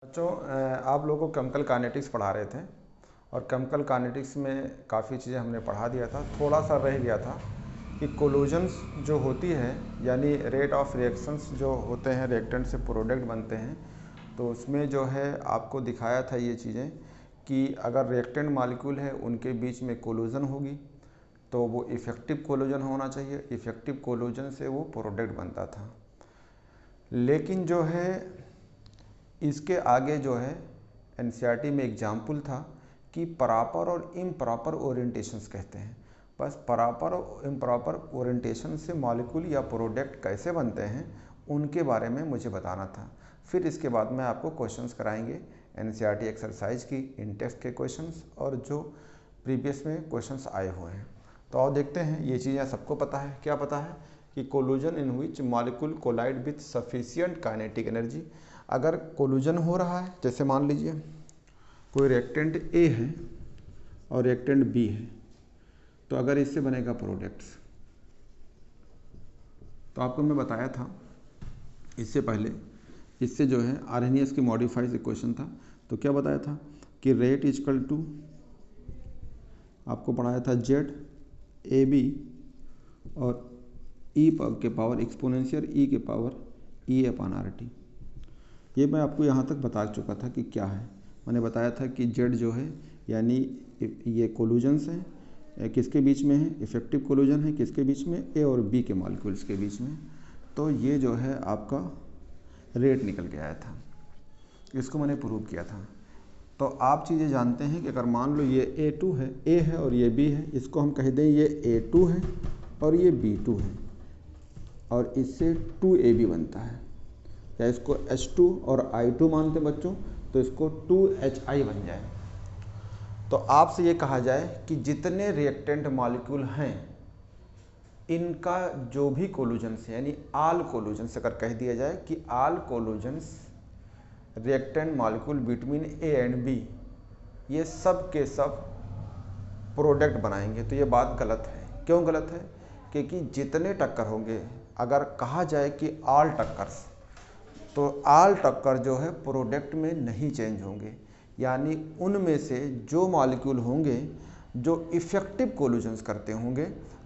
बच्चों आप लोगों को केमिकल काइनेटिक्स पढ़ा रहे थे और केमिकल काइनेटिक्स में काफ़ी चीज़ें हमने पढ़ा दिया था। थोड़ा सा रह गया था कि कोलूजन्स जो होती है यानी रेट ऑफ रिएक्शंस जो होते हैं, रिएक्टेंट से प्रोडक्ट बनते हैं, तो उसमें जो है आपको दिखाया था ये चीज़ें कि अगर रिएक्टेंट मॉलिक्यूल है उनके बीच में कोलूजन होगी तो वो इफ़ेक्टिव कोलूजन होना चाहिए। इफ़ेक्टिव कोलूजन से वो प्रोडक्ट बनता था। लेकिन जो है इसके आगे जो है एनसीईआरटी में एग्जाम्पल था कि प्रॉपर और इम्प्रॉपर ओरिएंटेशंस कहते हैं। बस प्रॉपर और इम्प्रॉपर ओरिएंटेशन से मॉलिक्यूल या प्रोडक्ट कैसे बनते हैं उनके बारे में मुझे बताना था। फिर इसके बाद में आपको क्वेश्चंस कराएंगे एनसीईआरटी एक्सरसाइज की, इन टेक्स्ट के क्वेश्चंस और जो प्रीवियस में क्वेश्चंस आए हुए हैं। तो आओ देखते हैं। ये चीज़ें सबको पता है। क्या पता है कि collision in which molecule collide with sufficient kinetic energy. अगर कोलूजन हो रहा है, जैसे मान लीजिए कोई रिएक्टेंट ए है और रिएक्टेंट बी है, तो अगर इससे बनेगा प्रोडक्ट्स, तो आपको मैं बताया था इससे पहले, इससे जो है आर्हेनियस की मॉडिफाइड इक्वेशन था। तो क्या बताया था कि रेट इजकल टू, आपको पढ़ाया था जेड ए बी और ई के पावर एक्सपोनेंशियल ई के पावर ई अपॉन आर टी। ये मैं आपको यहाँ तक बता चुका था कि क्या है। मैंने बताया था कि जेड जो है यानी ये कोलूजन्स हैं, किसके बीच में है, इफेक्टिव कोलूजन है किसके बीच में, ए और बी के मॉलिक्यूल्स के बीच में। तो ये जो है आपका रेट निकल के आया था, इसको मैंने प्रूव किया था। तो आप चीज़ें जानते हैं कि अगर मान लो ये A2 है, ए है और ये बी है, इसको हम कह दें ये A2 है और ये B2 है और इससे 2AB बनता है, या इसको H2 और I2 मानते हैं बच्चों, तो इसको 2HI बन जाए। तो आपसे ये कहा जाए कि जितने रिएक्टेंट मॉलिक्यूल हैं इनका जो भी कोलूजन्स है यानी ऑल कोलूजन्स, अगर कह दिया जाए कि all collisions reactant molecule between A and B, ये सब के सब प्रोडक्ट बनाएंगे, तो ये बात गलत है। क्यों गलत है? क्योंकि जितने टक्कर होंगे, अगर कहा जाए कि ऑल टक्कर्स, तो ऑल टक्कर जो है प्रोडक्ट में नहीं चेंज होंगे, यानी उनमें से जो मॉलिक्यूल होंगे जो इफ़ेक्टिव कोलूजन्स करते होंगे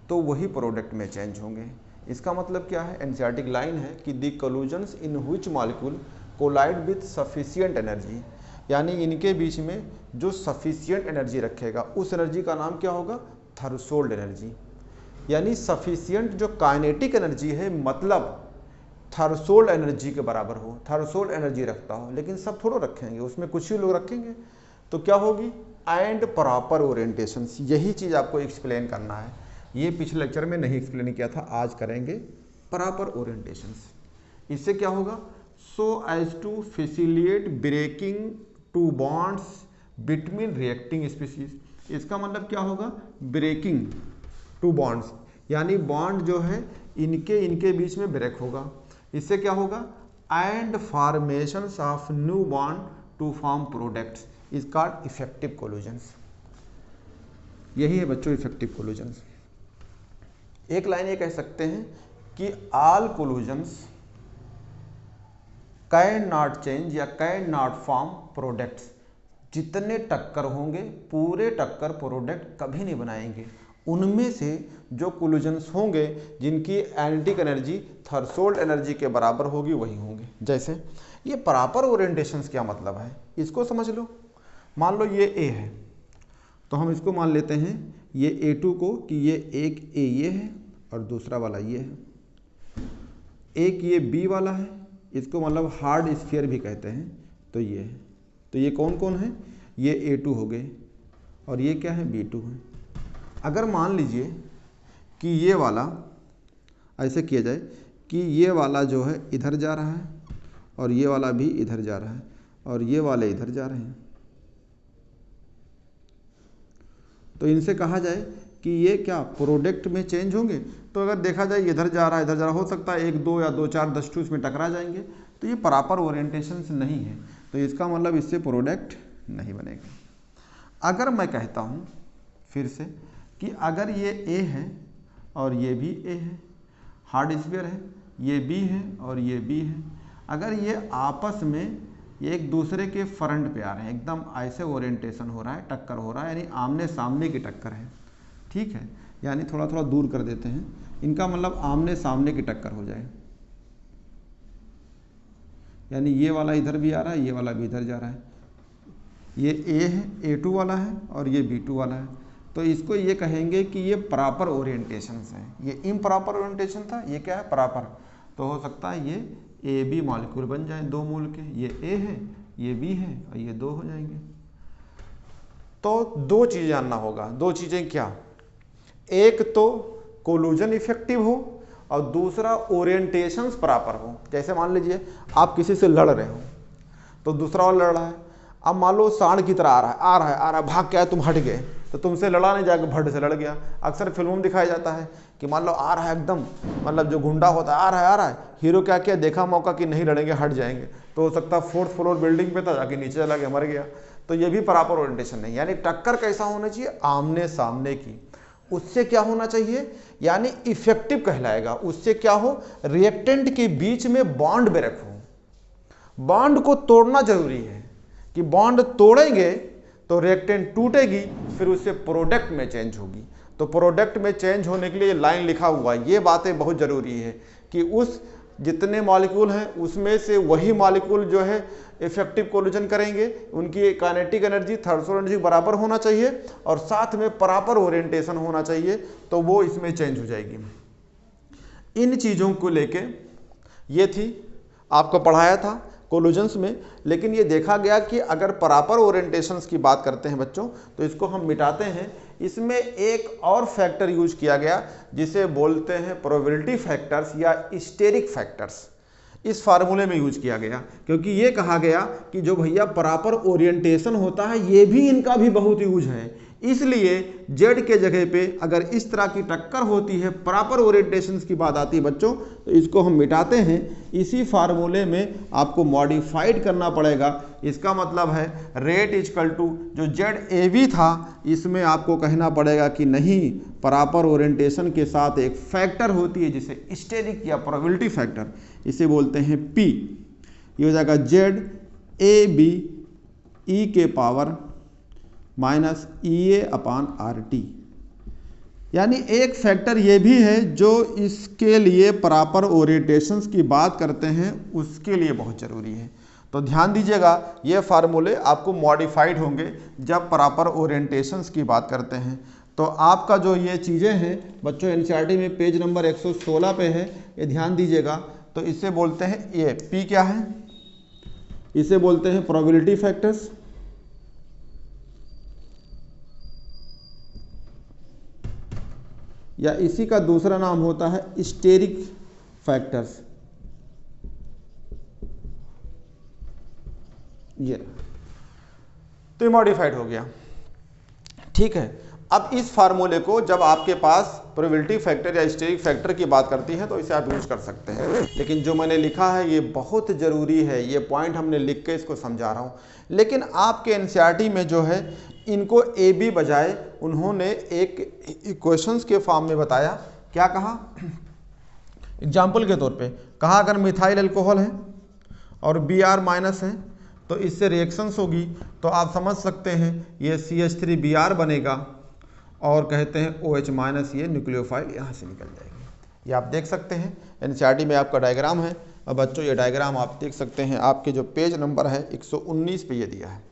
तो वही प्रोडक्ट में चेंज होंगे। इसका मतलब क्या है? एनसीईआरटी लाइन है कि the collisions in which molecule collide with sufficient energy, यानी इनके बीच में जो सफिशिएंट एनर्जी रखेगा उस एनर्जी का नाम क्या होगा? Threshold energy. यानी सफिशिएंट जो काइनेटिक एनर्जी है, मतलब थ्रेशोल्ड एनर्जी के बराबर हो, थ्रेशोल्ड एनर्जी रखता हो। लेकिन सब थोड़ा रखेंगे, उसमें कुछ ही लोग रखेंगे। तो क्या होगी? And proper orientations. यही चीज़ आपको एक्सप्लेन करना है। ये पिछले लेक्चर में नहीं एक्सप्लेन किया था, आज करेंगे प्रॉपर ओरिएंटेशंस। इससे क्या होगा? So as to facilitate breaking to bonds between reacting species. इसका मतलब क्या होगा? ब्रेकिंग टू बॉन्ड्स, यानी बॉन्ड जो है इनके बीच में ब्रेक होगा। इससे क्या होगा? And formation of new bond to form products is called effective collisions. यही है बच्चों इफेक्टिव कोलूजन्स। एक लाइन ये कह सकते हैं कि ऑल कोलूजन्स कैन नॉट चेंज या कैन नॉट फॉर्म प्रोडक्ट्स। जितने टक्कर होंगे पूरे टक्कर प्रोडक्ट कभी नहीं बनाएंगे। उनमें से जो कोलूजन्स होंगे जिनकी एनालिटिक एनर्जी थ्रेशोल्ड एनर्जी के बराबर होगी वही होंगे। जैसे ये प्रॉपर ओरिएंटेशंस क्या मतलब है, इसको समझ लो। मान लो ये ए है, तो हम इसको मान लेते हैं ये A2 को कि ये एक ए ये है और दूसरा वाला ये है। एक ये बी वाला है, इसको मतलब हार्ड स्फीयर भी कहते हैं, तो ये है। तो ये कौन कौन है? ये A2 हो गए और ये क्या है? B2 है। अगर मान लीजिए कि ये वाला ऐसे किया जाए कि ये वाला जो है इधर जा रहा है और ये वाला भी इधर जा रहा है और ये वाले इधर जा रहे हैं, तो इनसे कहा जाए कि ये क्या प्रोडक्ट में चेंज होंगे? तो अगर देखा जाए इधर जा रहा है इधर जा रहा, हो सकता है 1 2 या 2 4 10 2 इसमें टकरा जाएंगे, तो ये प्रॉपर ओरिएंटेशन नहीं है। तो इसका मतलब इससे प्रोडक्ट नहीं बनेगा। अगर मैं कहता हूँ फिर से कि अगर ये ए है और ये भी ए है, हार्ड स्फीयर है, ये बी है और ये बी है, अगर ये आपस में ये एक दूसरे के फ्रंट पे आ रहे हैं, एकदम ऐसे ओरिएंटेशन हो रहा है, टक्कर हो रहा है, यानी आमने सामने की टक्कर है। ठीक है, यानी थोड़ा थोड़ा दूर कर देते हैं, इनका मतलब आमने सामने की टक्कर हो जाए, यानी ये वाला इधर भी आ रहा है, ये वाला भी इधर जा रहा है, ये A है, A2 वाला है और ये B2 वाला है, तो इसको ये कहेंगे कि ये प्रॉपर ओरिएंटेशन है। ये इम्प्रॉपर ओरिएंटेशन था, ये क्या है, प्रॉपर। तो हो सकता है ये AB मॉलिक्यूल बन जाए दो मूल के, ये A है, ये B है और ये दो हो जाएंगे। तो दो चीज़ जानना होगा, दो चीज़ें क्या, एक तो कोलूजन इफेक्टिव हो और दूसरा ओरिएंटेशंस प्रॉपर हो। जैसे मान लीजिए आप किसी से लड़ रहे हो तो दूसरा और लड़ रहा है, अब मान लो सांड की तरह आ रहा है, भाग के आए, तुम हट गए तो तुमसे लड़ा नहीं, जाकर भट से लड़ गया। अक्सर फिल्मों में दिखाया जाता है कि मान लो आ रहा है एकदम, मतलब जो गुंडा होता है आ रहा है, हीरो क्या किया, देखा मौका कि नहीं लड़ेंगे, हट जाएंगे, तो हो सकता है 4th फ्लोर बिल्डिंग पे था, जाके नीचे चला गया, मर गया। तो ये भी प्रॉपर ओरिएंटेशन नहीं, यानी टक्कर कैसा होना चाहिए, आमने सामने की। उससे क्या होना चाहिए, यानी इफेक्टिव कहलाएगा। उससे क्या हो, रिएक्टेंट के बीच में बॉन्ड में रखो। बॉन्ड को तोड़ना जरूरी है कि बॉन्ड तोड़ेंगे तो रिएक्टेंट टूटेगी, फिर उससे प्रोडक्ट में चेंज होगी। तो प्रोडक्ट में चेंज होने के लिए लाइन लिखा हुआ है, ये बातें बहुत ज़रूरी है कि उस जितने मॉलिक्यूल हैं उसमें से वही मॉलिक्यूल जो है इफेक्टिव कोलिजन करेंगे, उनकी काइनेटिक एनर्जी थ्रेशोल्ड एनर्जी बराबर होना चाहिए और साथ में प्रॉपर ओरिएंटेशन होना चाहिए, तो वो इसमें चेंज हो जाएगी। इन चीज़ों को लेके ये थी, आपको पढ़ाया था कोलिजन्स में। लेकिन ये देखा गया कि अगर प्रॉपर ओरिएंटेशंस की बात करते हैं बच्चों, तो इसको हम मिटाते हैं। इसमें एक और फैक्टर यूज किया गया जिसे बोलते हैं प्रोबेबिलिटी फैक्टर्स या स्टेरिक फैक्टर्स। इस फार्मूले में यूज किया गया क्योंकि ये कहा गया कि जो भैया प्रॉपर ओरिएंटेशन होता है, ये भी इनका भी बहुत यूज है। इसलिए जेड के जगह पे अगर इस तरह की टक्कर होती है, प्रॉपर ओरिएंटेशन की बात आती है बच्चों, तो इसको हम मिटाते हैं। इसी फार्मूले में आपको मॉडिफाइड करना पड़ेगा। इसका मतलब है रेट इजकल टू जो जेड ए बी था, इसमें आपको कहना पड़ेगा कि नहीं, प्रॉपर ओरिएंटेशन के साथ एक फैक्टर होती है जिसे स्टेरिक या प्रोबेबिलिटी फैक्टर, इसे बोलते हैं पी। ये हो जाएगा जेड ए बी ई के पावर माइनस EA/RT। यानी एक फैक्टर ये भी है जो इसके लिए प्रॉपर ओरिएंटेशंस की बात करते हैं, उसके लिए बहुत ज़रूरी है। तो ध्यान दीजिएगा, ये फार्मूले आपको मॉडिफाइड होंगे जब प्रॉपर ओरिएंटेशंस की बात करते हैं। तो आपका जो ये चीज़ें हैं बच्चों, NCERT में पेज नंबर 116 पे है, ये ध्यान दीजिएगा। तो इसे बोलते हैं, ये पी क्या है, इसे बोलते हैं प्रोबेबिलिटी फैक्टर्स, या इसी का दूसरा नाम होता है स्टेरिक फैक्टर्स। ये तो मॉडिफाइड हो गया, ठीक है। अब इस फार्मूले को जब आपके पास प्रोबेबिलिटी फैक्टर या स्टेरिक फैक्टर की बात करती है तो इसे आप यूज कर सकते हैं। लेकिन जो मैंने लिखा है ये बहुत ज़रूरी है, ये पॉइंट हमने लिख के इसको समझा रहा हूँ। लेकिन आपके NCERT में जो है इनको ए बी बजाय उन्होंने एक इक्वेशंस के फॉर्म में बताया। क्या कहा, एग्जाम्पल के तौर पे कहा अगर मिथाइल अल्कोहल है और Br माइनस है तो इससे रिएक्शंस होगी, तो आप समझ सकते हैं ये CH3Br बनेगा और कहते हैं OH माइनस, ये न्यूक्लियोफाइल यहाँ से निकल जाएगी। ये आप देख सकते हैं NCERT में आपका डायग्राम है। और बच्चों ये डायग्राम आप देख सकते हैं, आपके जो पेज नंबर है 119 पे ये दिया है।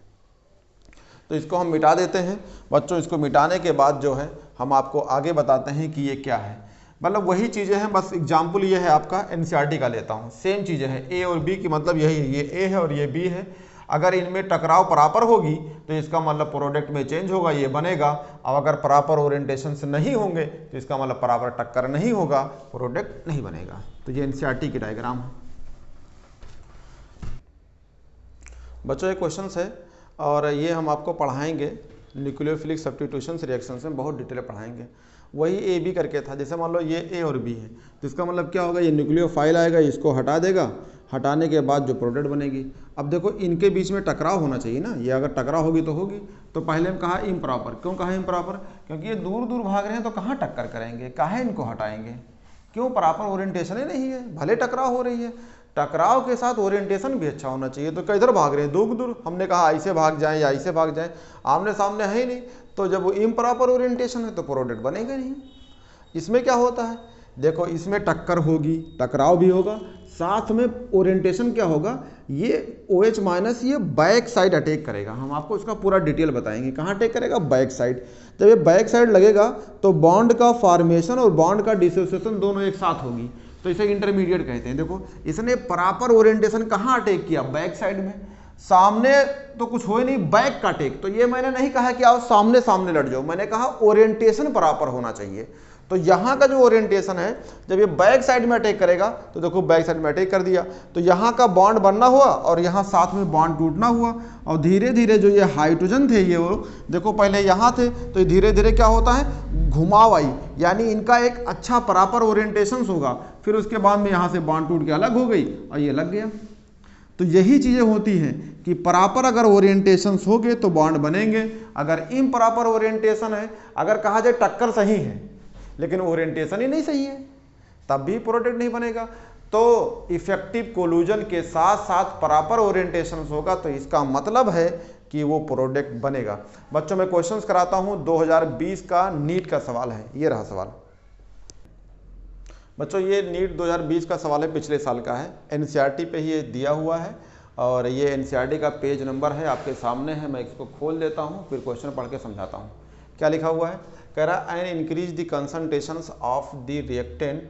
तो इसको हम मिटा देते हैं बच्चों। इसको मिटाने के बाद जो है हम आपको आगे बताते हैं कि ये क्या है। मतलब वही चीज़ें हैं, बस एग्जाम्पल ये है आपका NCERT का लेता हूँ। सेम चीज़ें हैं, ए और बी की मतलब यही है, ये ए है और ये बी है। अगर इनमें टकराव प्रॉपर होगी तो इसका मतलब प्रोडक्ट में चेंज होगा, ये बनेगा। अब अगर प्रॉपर ओरिएंटेशन से नहीं होंगे तो इसका मतलब प्रॉपर टक्कर नहीं होगा, प्रोडक्ट नहीं बनेगा। तो ये NCERT की डायग्राम है बच्चों। ये क्वेश्चन है और ये हम आपको पढ़ाएंगे न्यूक्लियोफिलिक सब्स्टिट्यूशन रिएक्शन में, बहुत डिटेल पढ़ाएंगे। वही ए बी करके था, जैसे मान लो ये ए और बी है तो इसका मतलब क्या होगा, ये न्यूक्लियोफाइल आएगा, इसको हटा देगा, हटाने के बाद जो प्रोडक्ट बनेगी। अब देखो इनके बीच में टकराव होना चाहिए ना, ये अगर टकराव होगी तो होगी। तो पहले हम कहा इम्प्रॉपर, क्यों कहा इम्प्रॉपर, क्योंकि ये दूर दूर भाग रहे हैं तो कहाँ टक्कर करेंगे, कहाँ इनको हटाएंगे, क्यों, प्रॉपर ओरिएंटेशन ही नहीं है, भले टकराव हो रही है। टकराव के साथ ओरिएंटेशन भी अच्छा होना चाहिए। तो किधर भाग रहे हैं, दूर दूर, हमने कहा ऐसे भाग जाएं या ऐसे भाग जाएं, आमने सामने है ही नहीं, तो जब वो इम्प्रॉपर ओरिएंटेशन है तो प्रोडक्ट बनेगा नहीं। इसमें क्या होता है, देखो इसमें टक्कर होगी, टकराव भी होगा, साथ में ओरिएंटेशन क्या होगा, ये OH माइनस ये बैक साइड अटैक करेगा। हम आपको इसका पूरा डिटेल बताएंगे, कहाँ अटैक करेगा, बैक साइड। जब ये बैक साइड लगेगा तो बॉन्ड का फॉर्मेशन और बॉन्ड का डिसोसिएशन दोनों एक साथ होगी, तो इसे इंटरमीडिएट कहते हैं। देखो इसने प्रॉपर ओरिएंटेशन कहाँ अटैक किया, बैक साइड में। सामने तो कुछ हो ही नहीं, बैक का अटैक। तो ये मैंने नहीं कहा कि आओ सामने सामने लड़ जाओ, मैंने कहा ओरिएंटेशन प्रॉपर होना चाहिए। तो यहाँ का जो ओरिएंटेशन है, जब ये बैक साइड में अटैक करेगा, तो देखो बैक साइड में अटैक कर दिया, तो यहाँ का बॉन्ड बनना हुआ और यहाँ साथ में बॉन्ड टूटना हुआ, और धीरे धीरे जो ये हाइड्रोजन थे ये वो देखो पहले यहाँ थे, तो ये धीरे धीरे क्या होता है, घुमाव आई, यानी इनका एक अच्छा प्रॉपर ओरिएंटेशन होगा, फिर उसके बाद में यहाँ से बॉन्ड टूट के अलग हो गई और ये लग गया। तो यही चीज़ें होती हैं कि प्रॉपर अगर ओरिएंटेशन होंगे तो बॉन्ड बनेंगे, अगर इम्प्रॉपर ओरिएंटेशन है, अगर कहा जाए टक्कर सही है लेकिन ओरिएंटेशन ही नहीं सही है, तब भी प्रोडक्ट नहीं बनेगा। तो इफेक्टिव कोलूजन के साथ साथ प्रॉपर ओरिएंटेशन होगा, तो इसका मतलब है कि वो प्रोडक्ट बनेगा। बच्चों मैं क्वेश्चंस कराता हूं, 2020 का नीट का सवाल है, ये रहा सवाल। बच्चों ये नीट 2020 का सवाल है, पिछले साल का है, एनसीईआरटी पे ही ये दिया हुआ है, और ये एनसीईआरटी का पेज नंबर है आपके सामने है, मैं इसको खोल देता हूँ फिर क्वेश्चन पढ़ के समझाता हूँ। क्या लिखा हुआ है, कह रहा and increase the concentrations of the reactant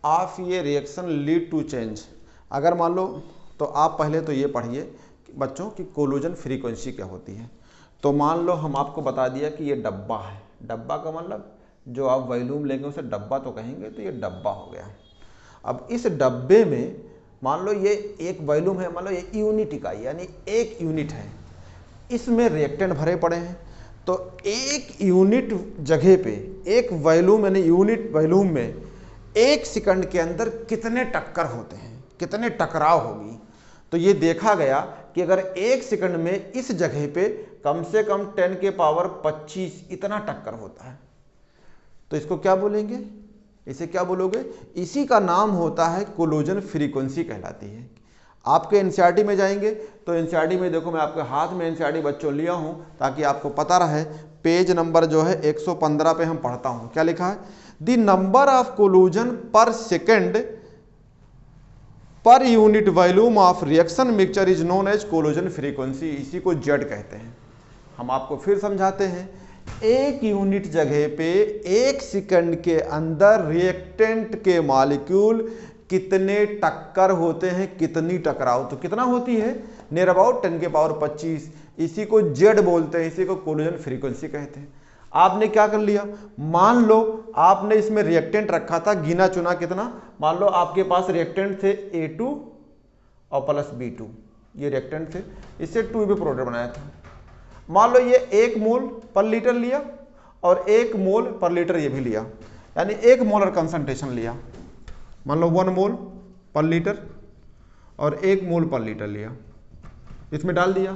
of ये रिएक्शन लीड टू चेंज। अगर मान लो, तो आप पहले तो ये पढ़िए बच्चों कि कोलूजन फ्रीक्वेंसी क्या होती है। तो मान लो हम आपको बता दिया कि ये डब्बा है, डब्बा का मतलब जो आप वॉल्यूम लेंगे उसे डब्बा तो कहेंगे, तो ये डब्बा हो गया। अब इस डब्बे में मान लो ये एक वॉल्यूम है, मान लो ये यूनिट इकाई यानी एक यूनिट है, इसमें रिएक्टेंट भरे पड़े हैं। तो एक यूनिट जगह पे एक वॉल्यूम यानी यूनिट वॉल्यूम में 1 सेकंड के अंदर कितने टक्कर होते हैं, कितने टकराव होगी। तो ये देखा गया कि अगर 1 सेकंड में इस जगह पे कम से कम 10 के पावर 25 इतना टक्कर होता है, तो इसको क्या बोलेंगे, इसे क्या बोलोगे, इसी का नाम होता है कोलूजन फ्रीक्वेंसी कहलाती है। आपके एनसीईआरटी में जाएंगे तो एनसीईआरटी में देखो, मैं आपके हाथ में एनसीईआरटी बच्चों लिया हूं ताकि आपको पता रहे। पेज नंबर जो है 115 पे हम पढ़ता हूं, क्या लिखा है, the number of कोलूजन per second per unit volume of reaction mixture is known as collision frequency, इसी को जेड कहते हैं। हम आपको फिर समझाते हैं, एक यूनिट जगह पे 1 सेकंड के अंदर रिएक्टेंट के मॉलिक्यूल कितने टक्कर होते हैं, कितनी टकराव, तो कितना होती है, नियर अबाउट 10 के पावर 25, इसी को जेड बोलते हैं, इसी को कोलूजन फ्रीक्वेंसी कहते हैं। आपने क्या कर लिया, मान लो आपने इसमें रिएक्टेंट रखा था, गिना चुना कितना, मान लो आपके पास रिएक्टेंट थे A2 और प्लस B2, ये रिएक्टेंट थे, इससे 2B प्रोडक्ट बनाया था। मान लो ये 1 मोल पर लीटर लिया और 1 मोल पर लीटर ये भी लिया, यानी 1 मोलर कंसंट्रेशन लिया, मान लो 1 मोल पर लीटर और 1 मोल पर लीटर लिया, इसमें डाल दिया,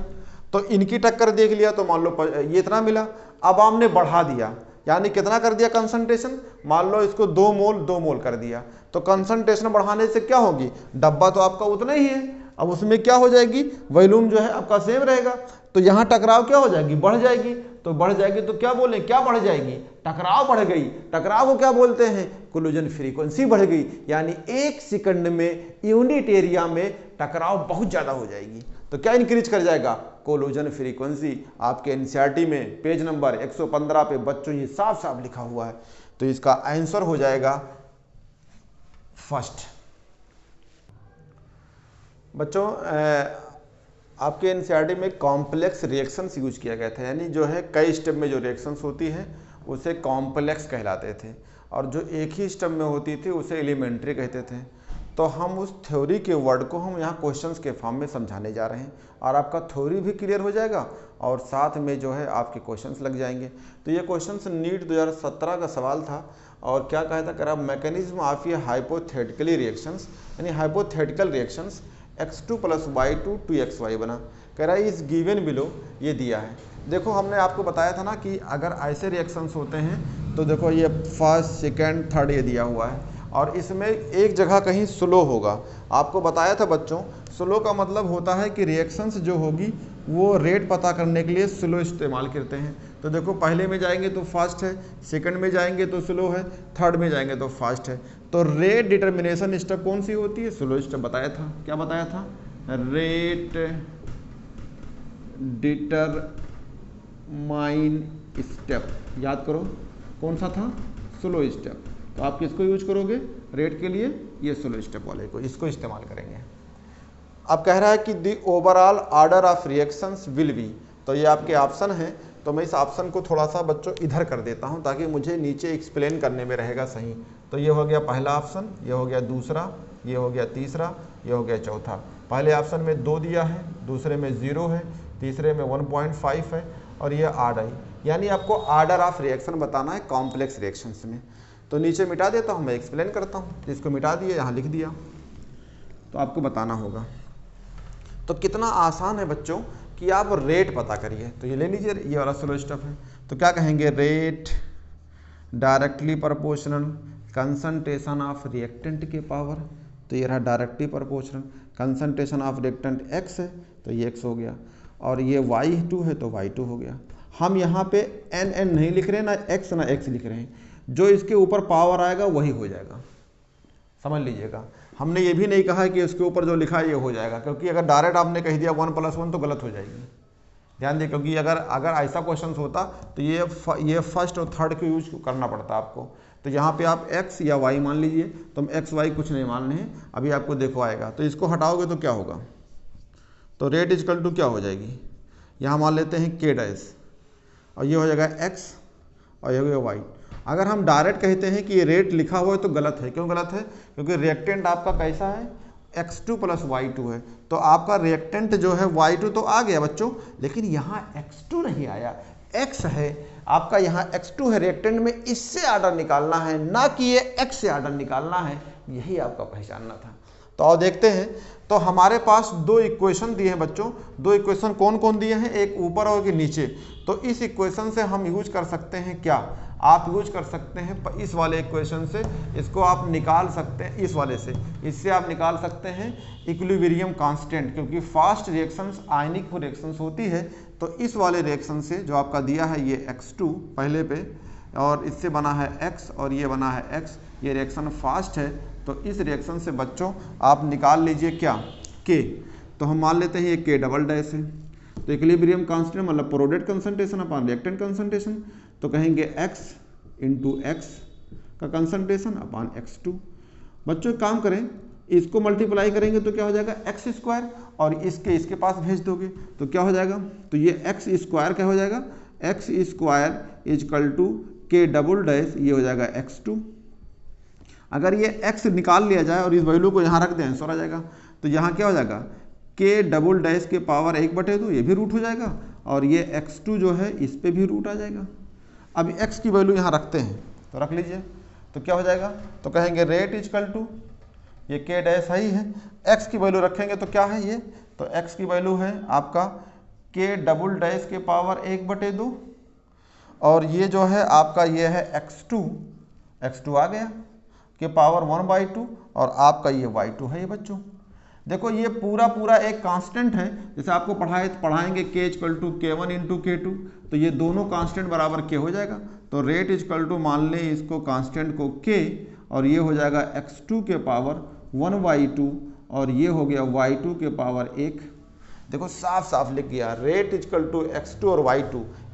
तो इनकी टक्कर देख लिया, तो मान लो ये इतना मिला। अब आपने बढ़ा दिया, यानी कितना कर दिया कंसंट्रेशन, मान लो इसको 2 मोल कर दिया, तो कंसंट्रेशन बढ़ाने से क्या होगी, डब्बा तो आपका उतना ही है, अब उसमें क्या हो जाएगी, वॉल्यूम जो है आपका सेम रहेगा, तो यहाँ टकराव क्या हो जाएगी, बढ़ जाएगी। तो बढ़ जाएगी तो क्या बोले, क्या बढ़ जाएगी, टकराव बढ़ गई। टकराव को क्या बोलते हैं, कोलूजन फ्रीक्वेंसी बढ़ गई, यानी 1 सेकंड में यूनिट एरिया में टकराव बहुत ज्यादा हो जाएगी। तो क्या इंक्रीज कर जाएगा, कोलूजन फ्रीक्वेंसी। आपके एनसीईआरटी में पेज नंबर 115 पे बच्चों ये साफ साफ लिखा हुआ है, तो इसका आंसर हो जाएगा फर्स्ट। बच्चों आपके एनसीईआरटी में कॉम्प्लेक्स रिएक्शंस यूज किया गया था, यानी जो है कई स्टेप में जो रिएक्शंस होती है उसे कॉम्प्लेक्स कहलाते थे, और जो एक ही स्टेप में होती थी उसे एलिमेंट्री कहते थे। तो हम उस थ्योरी के वर्ड को हम यहाँ क्वेश्चंस के फॉर्म में समझाने जा रहे हैं, और आपका थ्योरी भी क्लियर हो जाएगा और साथ में जो है आपके क्वेश्चंस लग जाएंगे। तो ये क्वेश्चंस नीट 2017 का सवाल था, और क्या कहा था, कह रहा मैकेनिज्म ऑफ ये हाइपोथेटिकली रिएक्शंस, यानी hypothetical reactions x2 + y2 2xy बना। कह रहा है इस गिवन बिलो, ये दिया है। देखो हमने आपको बताया था ना कि अगर ऐसे रिएक्शंस होते हैं तो देखो ये फर्स्ट सेकंड थर्ड ये दिया हुआ है, और इसमें एक जगह कहीं स्लो होगा। आपको बताया था बच्चों, स्लो का मतलब होता है कि रिएक्शंस जो होगी वो रेट पता करने के लिए स्लो इस्तेमाल करते हैं। तो देखो पहले में जाएंगे तो फास्ट है, सेकंड में जाएंगे तो स्लो है, थर्ड में जाएंगे तो फास्ट है। तो रेट डिटर्मिनेशन स्टेप कौन सी होती है? स्लो स्टेप बताया था। क्या बताया था? रेट डिटरमाइन स्टेप, याद करो कौन सा था? Slow step. तो आप किसको यूज करोगे रेट के लिए? ये स्लो स्टेप वाले को, इसको इस्तेमाल करेंगे। अब कह रहा है कि the overall order of reactions will be, तो ये आपके ऑप्शन हैं। तो मैं इस ऑप्शन को थोड़ा सा बच्चों इधर कर देता हूं ताकि मुझे नीचे एक्सप्लेन करने में रहेगा सही। तो ये हो गया पहला ऑप्शन, ये हो गया दूसरा, ये हो गया तीसरा, ये हो गया चौथा। पहले ऑप्शन में 2 दिया है, दूसरे में 0 है, तीसरे में 1.5 है और ये आड आई। यानी आपको ऑर्डर ऑफ रिएक्शन बताना है कॉम्प्लेक्स रिएक्शंस में। तो नीचे मिटा देता हूँ, मैं एक्सप्लेन करता हूँ। इसको मिटा दिया, यहाँ लिख दिया, तो आपको बताना होगा। तो कितना आसान है बच्चों कि आप रेट पता करिए। तो ये ले लीजिए, ये वाला स्लो स्टेप है। तो क्या कहेंगे? Rate directly proportional concentration of reactant के पावर। तो ये रहा directly proportional, concentration of reactant x है तो ये x हो गया, और ये y2 है तो y2 हो गया। हम यहाँ पे n नहीं लिख रहे हैं, ना x ना x लिख रहे हैं, जो इसके ऊपर पावर आएगा वही हो जाएगा, समझ लीजिएगा। हमने ये भी नहीं कहा कि इसके ऊपर जो लिखा है ये हो जाएगा, क्योंकि अगर डायरेक्ट आपने कह दिया 1 + 1 तो गलत हो जाएगी। ध्यान दें, क्योंकि अगर ऐसा क्वेश्चन होता तो ये फर्स्ट और थर्ड को यूज करना पड़ता आपको। तो यहाँ पे आप x या y मान लीजिए, तो हम x y कुछ नहीं मानने हैं, अभी आपको देखो आएगा। तो इसको हटाओगे तो क्या होगा? तो रेट इक्वल टू क्या हो जाएगी? यहाँ मान लेते हैं k डैश, और ये हो जाएगा x और ये हो गया y। अगर हम डायरेक्ट कहते हैं कि ये रेट लिखा हुआ है तो गलत है। क्यों गलत है? क्योंकि रिएक्टेंट आपका कैसा है? x2 + y2 है। तो आपका रिएक्टेंट जो है y2 तो आ गया बच्चों, लेकिन यहाँ x2 नहीं आया, x है आपका, यहाँ x2 है रिएक्टेंट में, इससे ऑर्डर निकालना है, ना कि ये x से ऑर्डर निकालना है। यही आपका पहचानना था। तो आओ देखते हैं। तो हमारे पास 2 इक्वेशन दिए हैं बच्चों। 2 इक्वेशन कौन कौन दिए हैं? एक ऊपर और एक नीचे। तो इस इक्वेशन से हम यूज कर सकते हैं क्या? आप यूज कर सकते हैं इस वाले इक्वेशन से, इसको आप निकाल सकते हैं इस वाले से। इससे आप निकाल सकते हैं इक्विलिब्रियम कांस्टेंट, क्योंकि फास्ट रिएक्शंस आयनिक रिएक्शंस होती है। तो इस वाले रिएक्शन से जो आपका दिया है ये x2 पहले पे, और इससे बना है x और ये बना है x, ये रिएक्शन फास्ट है। तो इस रिएक्शन से बच्चों आप निकाल लीजिए क्या? k। तो हम मान लेते हैं ये k डबल डैश है। तो इक्विलिब्रियम कांस्टेंट मतलब product concentration upon reactant concentration, तो कहेंगे x × x का कंसंट्रेशन अपॉन x2। बच्चों एक काम करें, इसको मल्टीप्लाई करेंगे तो क्या हो जाएगा? x², और इसके पास भेज दोगे तो क्या हो जाएगा? तो ये x² क्या हो जाएगा? x² = k डबल डैश, ये हो जाएगा x2। अगर ये x निकाल लिया जाए और इस वैल्यू को यहाँ रख दें, आंसर आ जाएगा। तो यहाँ क्या हो जाएगा? k डबल डैश के पावर 1/2, ये भी रूट हो जाएगा, और ये x2 जो है इस पे भी रूट आ जाएगा। अब x की वैल्यू यहाँ रखते हैं, तो रख लीजिए। तो क्या हो जाएगा? तो कहेंगे रेट इक्वल टू, ये k डैश ही है, x की वैल्यू रखेंगे तो क्या है ये? तो x की वैल्यू है आपका k डबल डैश के पावर 1/2, और ये जो है आपका ये है x2 आ गया के पावर 1/2, और आपका ये y2 है। ये बच्चों देखो ये पूरा एक कांस्टेंट है। जैसे आपको पढ़ाएंगे k = k1 × k2, तो ये दोनों कांस्टेंट बराबर k हो जाएगा। तो रेट इक्वल टू मान लें इसको कांस्टेंट को k, और ये हो जाएगा x2 के पावर 1/2, और ये हो गया y2 के पावर 1। देखो साफ साफ लिख गया, रेट इक्वल टू x2 और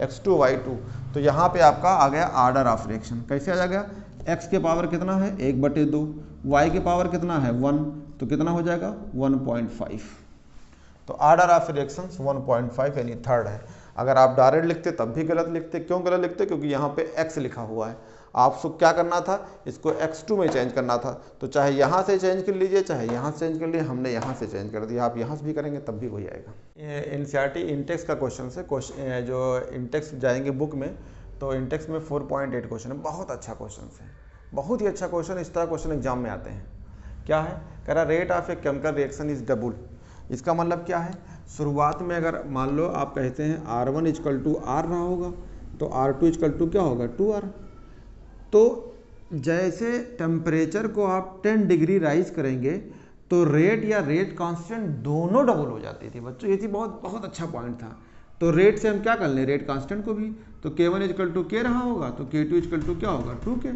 x2 y2। तो यहाँ पे आपका आ गया ऑर्डर ऑफ रिएक्शन। कैसे आ जाएगा? x के पावर कितना है? 1/2, y के पावर कितना है? 1, तो कितना हो जाएगा? 1.5। तो ऑर्डर ऑफ रिएक्शंस 1.5 यानी थर्ड है। अगर आप डायरेक्ट लिखते तब भी गलत लिखते। क्यों गलत लिखते? क्योंकि यहाँ पे x लिखा हुआ है। आपको क्या करना था? इसको x2 में चेंज करना था। तो चाहे यहाँ से चेंज कर लीजिए, चाहे यहाँ से चेंज कर लिए, हमने यहाँ से चेंज कर दिया। आप यहाँ से भी करेंगे तब भी वही आएगा। ये NCERT इंटेक्स का क्वेश्चन है, जो इंटेक्स जाएंगे बुक में, तो इंटेक्स में 4.8 क्वेश्चन है। बहुत अच्छा क्वेश्चन है, बहुत ही अच्छा क्वेश्चन। इस तरह क्वेश्चन एग्जाम में आते हैं। क्या है? कह रहा rate of a chemical reaction is double. इसका मतलब क्या है? शुरुआत में अगर मान लो आप कहते हैं R1 = R रहा होगा, तो R2 = क्या होगा? 2R। तो जैसे टेम्परेचर को आप 10 डिग्री राइज करेंगे तो रेट या रेट कांस्टेंट दोनों डबल हो जाती थी बच्चों। ये थी बहुत अच्छा पॉइंट था। तो रेट से हम क्या कर लें, रेट कांस्टेंट को भी, तो K1 इजकल टू के रहा होगा, तो K2 इजकल टू क्या होगा 2K,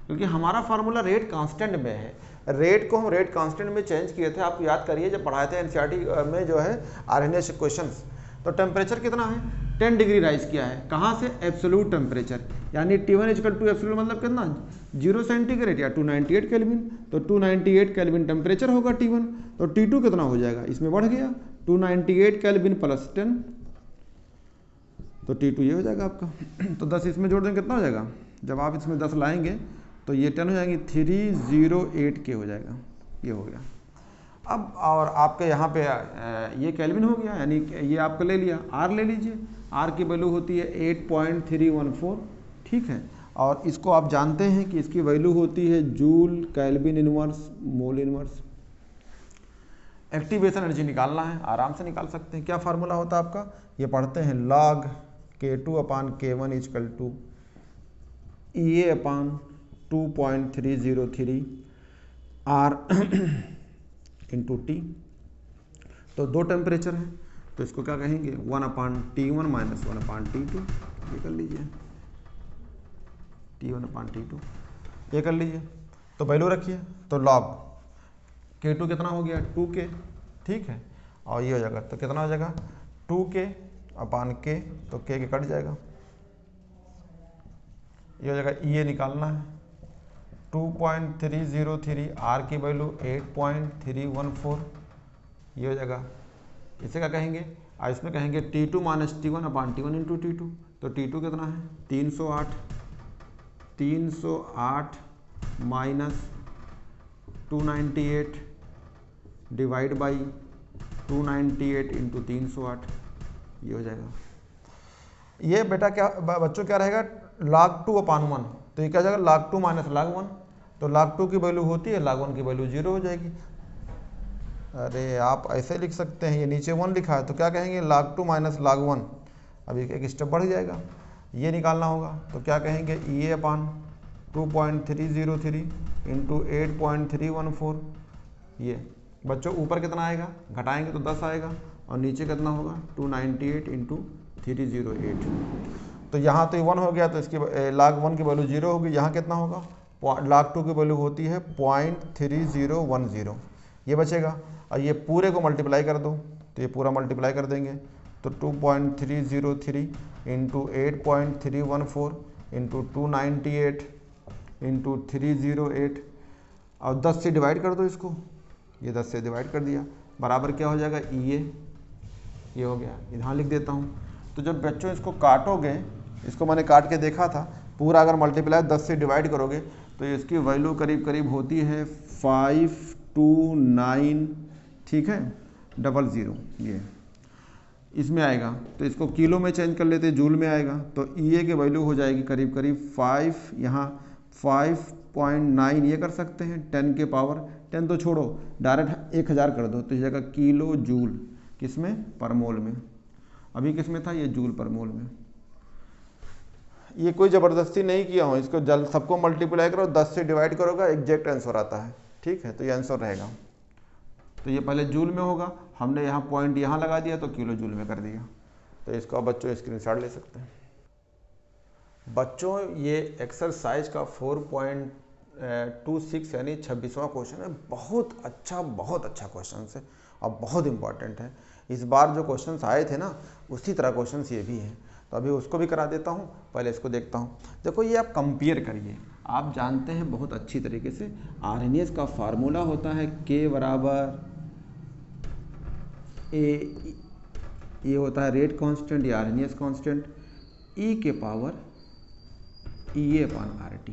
क्योंकि हमारा फार्मूला रेट कांस्टेंट में है। रेट को हम रेट कांस्टेंट में चेंज किए थे, आप याद करिए जब पढ़ाए थे एनसीईआरटी में जो है आरएनएस इक्वेशंस। तो टेम्परेचर कितना है, 10 डिग्री राइज किया है, कहाँ से, एब्सोल्यूट टेम्परेचर, यानी T1 इजकल टू एब्सोल्यूट मतलब कितना 0 सेंटीग्रेड या 298 केल्विन, तो 298 केल्विन टेम्परेचर होगा T1, तो T2 कितना हो जाएगा, इसमें बढ़ गया 298 केल्विन प्लस 10, तो T2 ये हो जाएगा आपका। तो 10 इसमें जोड़ देंगे कितना हो जाएगा, जब आप इसमें 10 लाएंगे तो ये 10 हो जाएंगे, 308K हो जाएगा, ये हो गया। अब और आपके यहाँ पे ये केल्विन हो गया, यानी ये आपका ले लिया, R ले लीजिए, R की वैल्यू होती है 8.314, ठीक है। और इसको आप जानते हैं कि इसकी वैल्यू होती है joule kelvin inverse mole inverse. Activation energy निकालना है, आराम से निकाल सकते हैं। क्या फार्मूला होता है आपका, ये पढ़ते हैं, log K2 upon K1 is equal to EA upon 2.303 R into T। तो दो टेम्परेचर है, तो इसको क्या कहेंगे, 1/T1 माइनस 1/T2, ये कर लीजिए, T1/T2 ये कर लीजिए। तो वैल्यू रखिए, तो log K2 कितना हो गया 2K, ठीक है, और ये हो जाएगा, तो कितना हो जाएगा 2K अपान K, तो K के कट जाएगा, ये हो जाएगा, ये निकालना है 2.303, R की वैल्यू 8.314, ये हो जाएगा। इसे क्या कहेंगे, इसमें कहेंगे T2 माइनस T1 अपान T1 इंटू T2, तो T2 कितना है 308 माइनस 298 डिवाइड बाई 298 इंटू 308, ये हो जाएगा। ये बेटा क्या बच्चों क्या रहेगा, log 2 अपान 1, तो ये क्या जाएगा log 2 माइनस log 1, तो log 2 की वैल्यू होती है, log 1 की वैल्यू 0 हो जाएगी। अरे आप ऐसे लिख सकते हैं, ये नीचे 1 लिखा है तो क्या कहेंगे log 2 माइनस log 1, अभी एक स्टेप बढ़ जाएगा, ये निकालना होगा, तो क्या कहेंगे EA अपान 2.303 इंटू 8.314, ये बच्चों ऊपर कितना आएगा, घटाएंगे तो 10 आएगा, और नीचे कितना होगा 298 इंटू 308, तो यहाँ तो 1 हो गया, तो इसकी log 1 की वैल्यू 0 होगी, यहाँ कितना होगा, log 2 की वैल्यू होती है 0.3010, ये बचेगा, और ये पूरे को मल्टीप्लाई कर दो, तो ये पूरा मल्टीप्लाई कर देंगे, तो 2.303 इंटू 8.314 इंटू 298 इंटू 308, और 10 से डिवाइड कर दो इसको, ये 10 से डिवाइड कर दिया, बराबर क्या हो जाएगा EA, ये हो गया, यहाँ लिख देता हूँ। तो जब बच्चों इसको काटोगे, इसको मैंने काट के देखा था, पूरा अगर मल्टीप्लाई 10 से डिवाइड करोगे तो इसकी वैल्यू करीब करीब होती है 529, ठीक है, 00, ये इसमें आएगा, तो इसको किलो में चेंज कर लेते, जूल में आएगा, तो EA की वैल्यू हो जाएगी करीब करीब 5, यहाँ 5.9 ये कर सकते हैं, 10 के पावर 10 तो छोड़ो, डायरेक्ट 1000 कर दो, तो इस जगह किलो जूल, किसमें, पर मोल में, अभी किसमें था, ये जूल पर मोल में। ये कोई ज़बरदस्ती नहीं किया हूँ, इसको जल्द सबको मल्टीप्लाई करो, 10 से डिवाइड करोगे, एग्जैक्ट आंसर आता है, ठीक है, तो ये आंसर रहेगा। तो ये पहले जूल में होगा, हमने यहाँ पॉइंट यहाँ लगा दिया तो किलो जूल में कर दिया, तो इसको आप बच्चों स्क्रीनशॉट ले सकते हैं। बच्चों ये एक्सरसाइज का 4.26 यानी 26वां क्वेश्चन है, बहुत अच्छा क्वेश्चन है और बहुत इंपॉर्टेंट है। इस बार जो क्वेश्चंस आए थे ना, उसी तरह क्वेश्चंस ये भी हैं, तो अभी उसको भी करा देता हूँ, पहले इसको देखता हूँ। देखो ये आप कंपेयर करिए, आप जानते हैं बहुत अच्छी तरीके से आरएनएस का फार्मूला होता है K बराबर A, ये होता है रेट कांस्टेंट या आरएनएस कांस्टेंट, E के पावर EA अपान RT,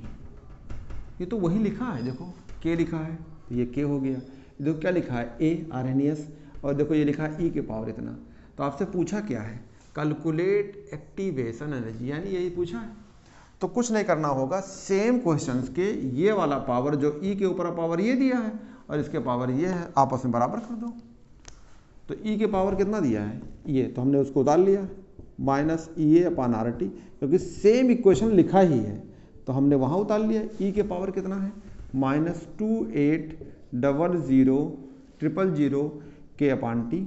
ये तो वही लिखा है, देखो K लिखा है तो ये K हो गया, देखो क्या लिखा है A RNES, और देखो ये लिखा है E के पावर इतना। तो आपसे पूछा क्या है, कैलकुलेट एक्टिवेशन एनर्जी, यानी यही पूछा है, तो कुछ नहीं करना होगा, सेम क्वेश्चंस के ये वाला पावर जो E के ऊपर पावर ये दिया है और इसके पावर ये है, आपस में बराबर कर दो। तो E के पावर कितना दिया है ये, तो हमने उसको डाल लिया, माइनस EA अपान RT, क्योंकि सेम इक्वेशन लिखा ही है, तो हमने वहाँ उतार लिया। ई के पावर कितना है -28000000 के अपान टी।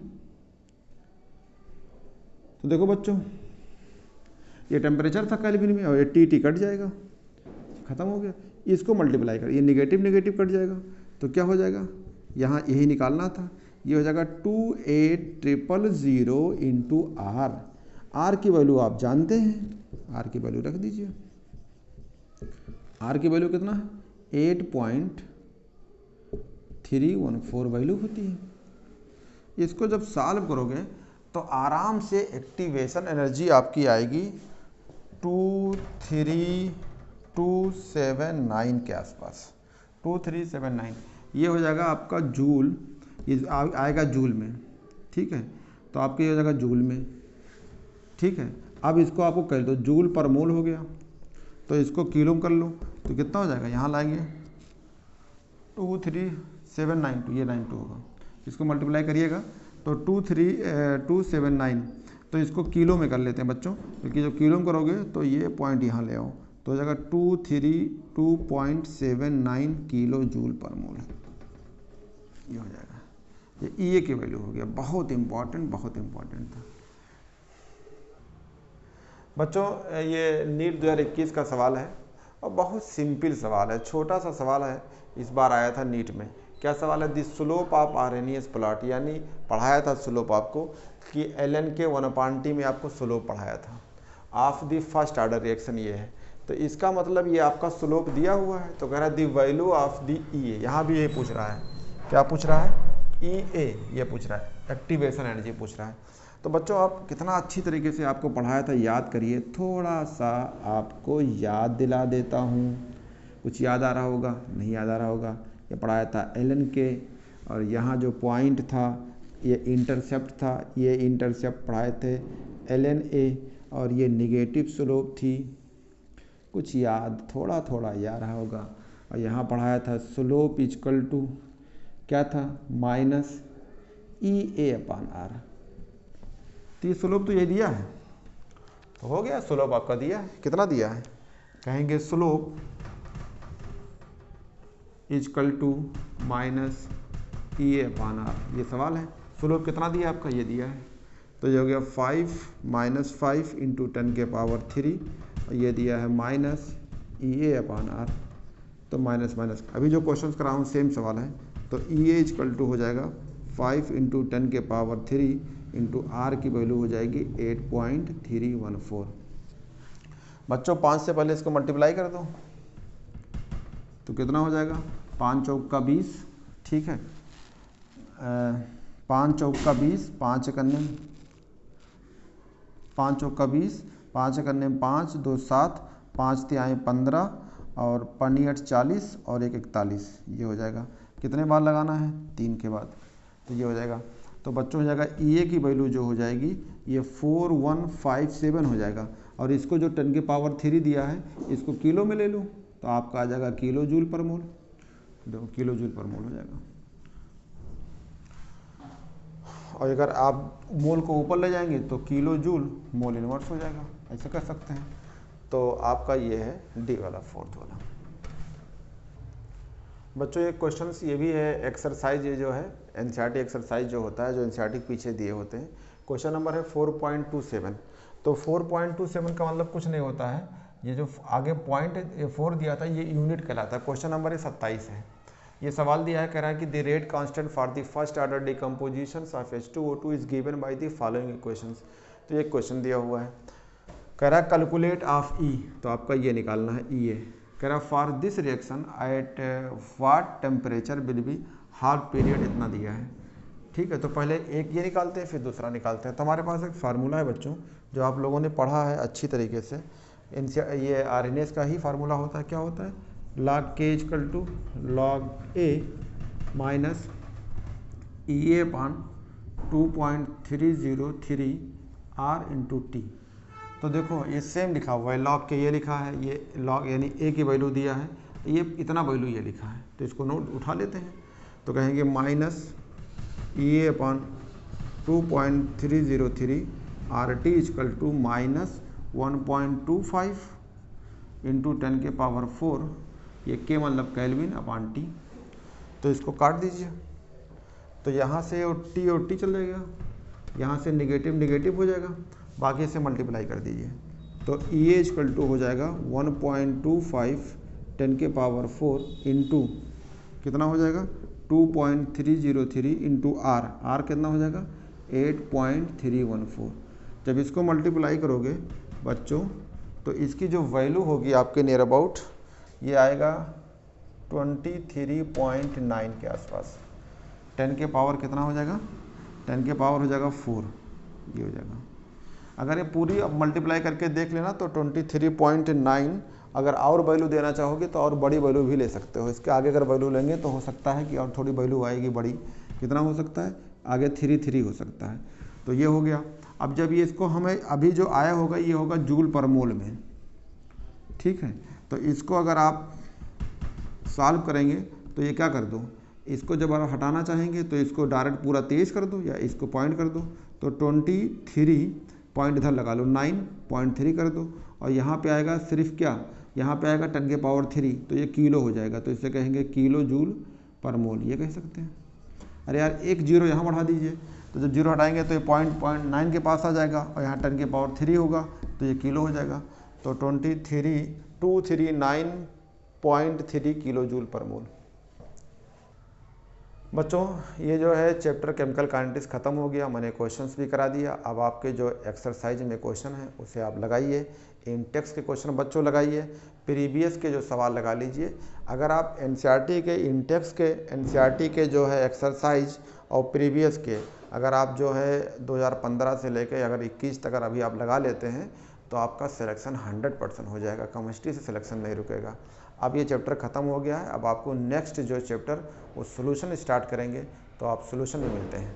तो देखो बच्चों, ये टेम्परेचर था केल्विन में और ये टी कट जाएगा, खत्म हो गया। इसको मल्टीप्लाई कर, ये निगेटिव निगेटिव कट जाएगा, तो क्या हो जाएगा, यहाँ यही निकालना था, ये हो जाएगा 28000 इंटू आर। आर की वैल्यू आप जानते हैं, आर की वैल्यू रख दीजिए। आर की वैल्यू कितना है 8.314 वैल्यू होती है। इसको जब सॉल्व करोगे तो आराम से एक्टिवेशन एनर्जी आपकी आएगी 23279 के आसपास, 2379। ये हो जाएगा आपका जूल, ये आएगा जूल में, ठीक है। तो आपके ये हो जाएगा जूल में, ठीक है। अब इसको आपको कर दो, जूल पर मोल हो गया, तो इसको किलो में कर लो तो कितना हो जाएगा, यहाँ लाएंगे 23792, ये 92 होगा, इसको मल्टीप्लाई करिएगा तो 23279। तो इसको किलो में कर लेते हैं बच्चों, क्योंकि जो किलो में करोगे तो ये पॉइंट यहाँ ले आओ, तो हो जाएगा 232.79 किलो जूल पर मोल, ये हो जाएगा। ये ई की वैल्यू हो गया, बहुत इंपॉर्टेंट था बच्चों। ये नीट 2021 का सवाल है और बहुत सिंपल सवाल है, छोटा सा सवाल है, इस बार आया था नीट में। क्या सवाल है, the slope of RNS plot, यानी पढ़ाया था स्लोप आपको कि ln के 1/t में आपको स्लोप पढ़ाया था of the first order reaction, ये है। तो इसका मतलब ये आपका स्लोप दिया हुआ है, तो कह रहा है द वैल्यू ऑफ द ई, यहाँ भी ये पूछ रहा है, क्या पूछ रहा है, ई ए, ये पूछ रहा है, एक्टिवेशन एनर्जी पूछ रहा है। तो बच्चों आप कितना अच्छी तरीके से आपको पढ़ाया था, याद करिए, थोड़ा सा आपको याद दिला देता हूँ। कुछ याद आ रहा होगा, नहीं याद आ रहा होगा। ये पढ़ाया था ln के, और यहाँ जो पॉइंट था ये इंटरसेप्ट था, ये इंटरसेप्ट पढ़ाए थे ln a, और ये निगेटिव स्लोप थी। कुछ याद थोड़ा थोड़ा याद रहा होगा। और यहाँ पढ़ाया था स्लोप इक्वल टू क्या था, -EA/r। तो ये स्लोप तो ये दिया है, तो हो गया, स्लोप आपका दिया है। कितना दिया है, कहेंगे स्लोप इक्वल टू -EA/r, ये सवाल है। स्लोप कितना दिया आपका, ये दिया है, तो ये हो गया 5 - 5 इंटू 10 के पावर 3, और ये दिया है -EA/r। तो माइनस माइनस, अभी जो क्वेश्चंस करा हूँ सेम सवाल है। तो EA इक्वल टू हो जाएगा 5 इंटू 10 के पावर 3 इंटू आर की वैल्यू हो जाएगी 8.314। बच्चों 5 से पहले इसको मल्टीप्लाई कर दो तो कितना हो जाएगा, 5 चौका 20, ठीक है, 5 चौका 20, 5 करने 5 चौका 20, 5 करने 5, 2 7, 5 तिहाई 15, और 5 40, और 1 41, ये हो जाएगा। कितने बार लगाना है, 3 के बाद, तो ये हो जाएगा। तो बच्चों हो जाएगा EA की वैल्यू जो हो जाएगी ये 4157 हो जाएगा, और इसको जो 10 के पावर 3 दिया है इसको किलो में ले लो तो आपका आ जाएगा किलो जूल पर मोल, देखो किलो जूल पर मोल हो जाएगा। और अगर आप मोल को ऊपर ले जाएंगे तो किलो जूल मोल इनवर्स हो जाएगा, ऐसा कर सकते हैं। तो आपका ये है डी वाला, फोर्थ वाला। बच्चों ये क्वेश्चंस ये भी है, एक्सरसाइज ये जो है एनसीईआरटी एक्सरसाइज जो होता है, जो एनसीईआरटी पीछे दिए होते हैं। क्वेश्चन नंबर है 4.27। तो 4.27 का मतलब कुछ नहीं होता है, ये जो आगे पॉइंट 4 दिया था ये यूनिट कहलाता है। क्वेश्चन नंबर 27 है। ये सवाल दिया है, कह रहा है कि the rate constant for the first order decomposition of H2O2 is given by the following equations. तो ये क्वेश्चन दिया हुआ है, कह रहा है कैलकुलेट ऑफ ई, तो आपका ये निकालना है ई ए। कह रहा for this reaction at what temperature will be half period, इतना दिया है, ठीक है। तो पहले एक ये निकालते हैं फिर दूसरा निकालते हैं। तो हमारे पास एक फार्मूला है बच्चों जो आप लोगों ने पढ़ा है अच्छी तरीके से, इनसे ये आरएनएस का ही फार्मूला होता है। क्या होता है, log k equal to log a minus EA upon 2.303 R into T. तो देखो ये सेम लिखा हुआ है, log के ये लिखा है, ये log यानी a की वैल्यू दिया है, ये इतना वैल्यू ये लिखा है, तो इसको नोट उठा लेते हैं। तो कहेंगे minus EA upon 2.303 RT equal to minus 1.25 into 10 के पावर 4, ये के मतलब केल्विन अपॉन टी। तो इसको काट दीजिए, तो यहाँ से और टी चल जाएगा, यहाँ से निगेटिव निगेटिव हो जाएगा, बाकी से मल्टीप्लाई कर दीजिए। तो ई इक्वल टू हो जाएगा 1.25 10 के पावर 4 इंटू कितना हो जाएगा 2.303 इंटू आर कितना हो जाएगा 8.314। जब इसको मल्टीप्लाई करोगे बच्चों तो इसकी जो वैल्यू होगी आपके नियर अबाउट ये आएगा 23.9 के आसपास। 10 के पावर कितना हो जाएगा, 10 के पावर हो जाएगा 4, ये हो जाएगा। अगर ये पूरी अब मल्टीप्लाई करके देख लेना तो 23.9, अगर और वैल्यू देना चाहोगे तो और बड़ी वैल्यू भी ले सकते हो। इसके आगे अगर वैल्यू लेंगे तो हो सकता है कि और थोड़ी वैल्यू आएगी बड़ी, कितना हो सकता है आगे 3 हो सकता है। तो ये हो गया। अब जब ये इसको हमें अभी जो आया होगा ये होगा जूल पर मोल में, ठीक है। तो इसको अगर आप सॉल्व करेंगे तो ये क्या कर दो, इसको जब आप हटाना चाहेंगे तो इसको डायरेक्ट पूरा तेज कर दो या इसको पॉइंट कर दो, तो 23 पॉइंट इधर लगा लो 9.3 कर दो, और यहाँ पे आएगा सिर्फ क्या, यहाँ पे आएगा 10 के पावर 3, तो ये किलो हो जाएगा, तो इसे कहेंगे किलो जूल पर मोल, ये कह सकते हैं। अरे यार एक जीरो यहाँ बढ़ा दीजिए, तो जब जीरो हटाएंगे तो ये 0.9 के पास आ जाएगा, और यहाँ 10 के पावर 3 होगा तो ये किलो हो जाएगा। तो 239.3 किलो जूल पर मोल। बच्चों ये जो है चैप्टर केमिकल काइनेटिक्स ख़त्म हो गया, मैंने क्वेश्चंस भी करा दिया। अब आपके जो एक्सरसाइज में क्वेश्चन है उसे आप लगाइए, इन टेक्स्ट के क्वेश्चन बच्चों लगाइए, प्रीवियस के जो सवाल लगा लीजिए। अगर आप एनसीईआरटी के इन टेक्स्ट के एनसीईआरटी के जो है एक्सरसाइज और प्रीवियस के अगर आप जो है 2015 से लेकर अगर 21 तक अगर अभी आप लगा लेते हैं तो आपका सिलेक्शन 100% हो जाएगा, केमिस्ट्री से सिलेक्शन नहीं रुकेगा। अब ये चैप्टर ख़त्म हो गया है, अब आपको नेक्स्ट जो चैप्टर वो सोल्यूशन स्टार्ट करेंगे, तो आप सोल्यूशन में मिलते हैं।